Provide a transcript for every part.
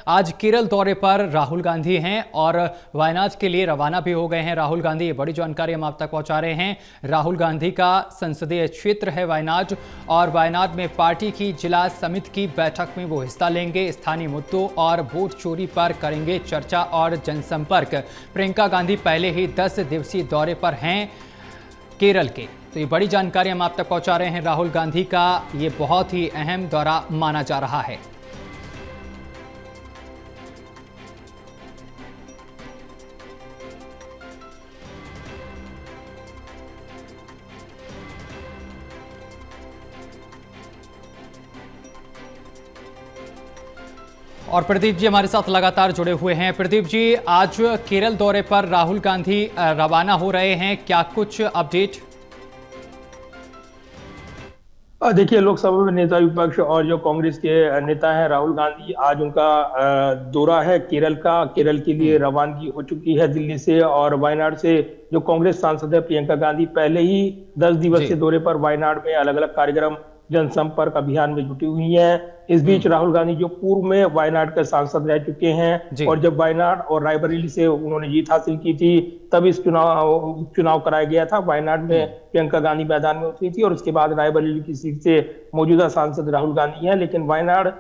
आज केरल दौरे पर राहुल गांधी हैं और वायनाड के लिए रवाना भी हो गए हैं राहुल गांधी। ये बड़ी जानकारी हम आप तक पहुंचा रहे हैं। राहुल गांधी का संसदीय क्षेत्र है वायनाड और वायनाड में पार्टी की जिला समिति की बैठक में वो हिस्सा लेंगे। स्थानीय मुद्दों और वोट चोरी पर करेंगे चर्चा और जनसंपर्क। प्रियंका गांधी पहले ही 10 दिवसीय दौरे पर हैं केरल के। तो ये बड़ी जानकारी हम आप तक पहुंचा रहे हैं। राहुल गांधी का ये बहुत ही अहम दौरा माना जा रहा है। और प्रदीप जी हमारे साथ लगातार जुड़े हुए हैं। प्रदीप जी, आज केरल दौरे पर राहुल गांधी रवाना हो रहे हैं, क्या कुछ अपडेट? देखिए, लोकसभा में नेता विपक्ष और जो कांग्रेस के नेता हैं राहुल गांधी, आज उनका दौरा है केरल का। केरल के लिए रवानगी हो चुकी है दिल्ली से। और वायनाड से जो कांग्रेस सांसद है प्रियंका गांधी पहले ही 10 दिवसीय दौरे पर वायनाड में अलग अलग कार्यक्रम जनसंपर्क अभियान में जुटी हुई हैं। इस बीच राहुल गांधी जो पूर्व में वायनाड के सांसद रह चुके हैं और जब वायनाड और रायबरेली से उन्होंने जीत हासिल की थी तब इस चुनाव कराया गया था। वायनाड में प्रियंका गांधी मैदान में उतरी थी और उसके बाद रायबरेली की सीट से मौजूदा सांसद राहुल गांधी हैं। लेकिन वायनाड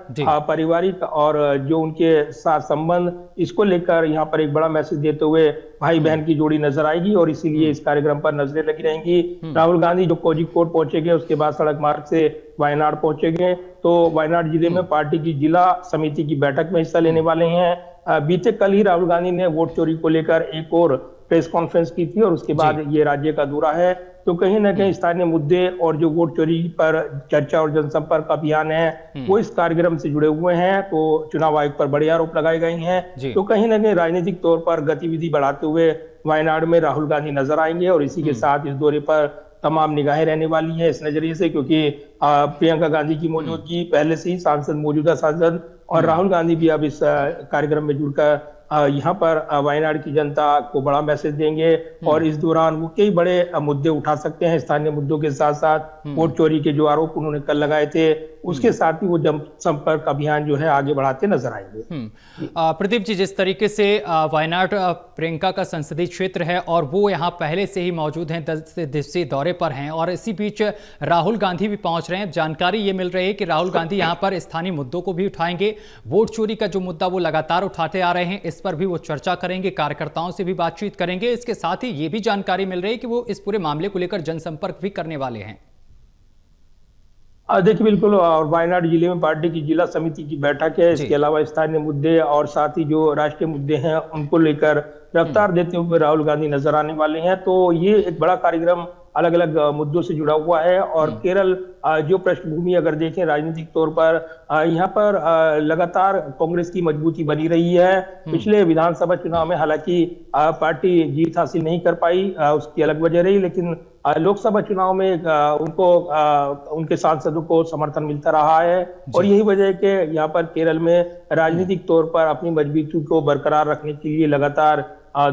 पारिवारिक और जो उनके साथ संबंध, इसको लेकर यहाँ पर एक बड़ा मैसेज देते हुए भाई बहन की जोड़ी नजर आएगी और इसीलिए इस कार्यक्रम पर नजरें लगी रहेंगी। राहुल गांधी जो कोझिकोड पहुंचेंगे उसके बाद सड़क मार्ग से वायनाड पहुंचेंगे। तो वायनाड जिले में पार्टी की जिला समिति की बैठक में हिस्सा लेने वाले हैं। बीते कल ही राहुल गांधी ने वोट चोरी को लेकर एक और प्रेस कॉन्फ्रेंस की थी और उसके बाद ये राज्य का दौरा है। तो कहीं ना कहीं स्थानीय मुद्दे और जो वोट चोरी पर चर्चा और जनसंपर्क अभियान है वो इस कार्यक्रम से जुड़े हुए हैं। तो चुनाव आयोग पर बड़े आरोप लगाए गए हैं। तो कहीं ना कहीं राजनीतिक तौर पर गतिविधि बढ़ाते हुए वायनाड में राहुल गांधी नजर आएंगे और इसी के साथ इस दौरे पर तमाम निगाहें रहने वाली हैं इस नजरिए से, क्योंकि प्रियंका गांधी की मौजूदगी पहले से ही सांसद, मौजूदा सांसद और राहुल गांधी भी अब इस कार्यक्रम में जुड़कर यहाँ पर वायनाड की जनता को बड़ा मैसेज देंगे और इस दौरान वो कई बड़े मुद्दे उठा सकते हैं। स्थानीय मुद्दों के साथ साथ वोट चोरी के जो आरोप उन्होंने कल लगाए थे उसके साथ ही वो जनसंपर्क अभियान जो है आगे बढ़ाते नजर आएंगे। प्रदीप जी, जिस तरीके से वायनाड प्रियंका का संसदीय क्षेत्र है और वो यहाँ पहले से ही मौजूद हैं, 10 दिवसीय दौरे पर हैं और इसी बीच राहुल गांधी भी पहुंच रहे हैं। जानकारी ये मिल रही है कि राहुल गांधी यहाँ पर स्थानीय मुद्दों को भी उठाएंगे। वोट चोरी का जो मुद्दा वो लगातार उठाते आ रहे हैं इस पर भी वो चर्चा करेंगे, कार्यकर्ताओं से भी बातचीत करेंगे। इसके साथ ही ये भी जानकारी मिल रही है कि वो इस पूरे मामले को लेकर जनसंपर्क भी करने वाले हैं। देखिए, बिल्कुल। और वायनाड जिले में पार्टी की जिला समिति की बैठक है। इसके अलावा स्थानीय मुद्दे और साथ ही जो राष्ट्रीय मुद्दे हैं उनको लेकर रफ्तार देते हुए राहुल गांधी नजर आने वाले हैं। तो ये एक बड़ा कार्यक्रम अलग अलग मुद्दों से जुड़ा हुआ है। और केरल जो पृष्ठभूमि अगर देखें राजनीतिक तौर पर, यहाँ पर लगातार कांग्रेस की मजबूती बनी रही है। पिछले विधानसभा चुनाव में हालांकि पार्टी जीत हासिल नहीं कर पाई, उसकी अलग वजह रही, लेकिन लोकसभा चुनाव में उनको उनके सांसदों को समर्थन मिलता रहा है। और यही वजह है कि यहाँ पर केरल में राजनीतिक तौर पर अपनी मजबूती को बरकरार रखने के लिए लगातार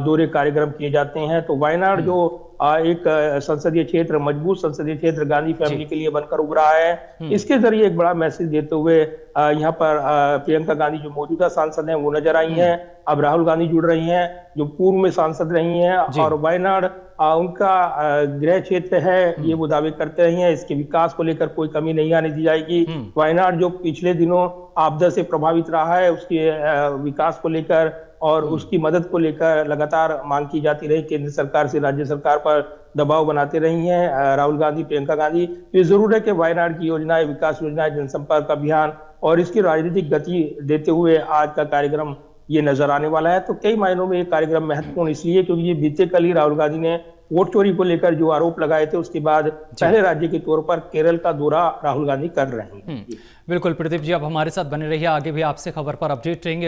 दौरे कार्यक्रम किए जाते हैं। तो वायनाड जो एक संसदीय क्षेत्र, मजबूत संसदीय क्षेत्र गांधी फैमिली के लिए बनकर उभरा है, इसके जरिए एक बड़ा मैसेज देते हुए यहाँ पर प्रियंका गांधी जो मौजूदा सांसद हैं वो नजर आई हैं। अब राहुल गांधी जुड़ रही हैं जो पूर्व में सांसद रही हैं और वायनाड उनका गृह क्षेत्र है, ये वो दावे करते रही हैं। इसके विकास को लेकर कोई कमी नहीं आने दी जाएगी। वायनाड जो पिछले दिनों आपदा से प्रभावित रहा है उसके विकास को लेकर और उसकी मदद को लेकर लगातार मांग की जाती रही। केंद्र सरकार से राज्य सरकार पर दबाव बनाते रही हैं राहुल गांधी, प्रियंका गांधी। ये जरूर है कि वायनाड की योजनाएं, विकास योजनाएं, जनसंपर्क अभियान और इसकी राजनीतिक गति देते हुए आज का कार्यक्रम ये नजर आने वाला है। तो कई मायनों में ये कार्यक्रम महत्वपूर्ण इसलिए क्योंकि ये बीते कल ही राहुल गांधी ने वोट चोरी को लेकर जो आरोप लगाए थे उसके बाद पहले राज्य के तौर पर केरल का दौरा राहुल गांधी कर रहे हैं। बिल्कुल प्रदीप जी, आप हमारे साथ बने रहिए, आगे भी आपसे खबर पर अपडेट रहेंगे।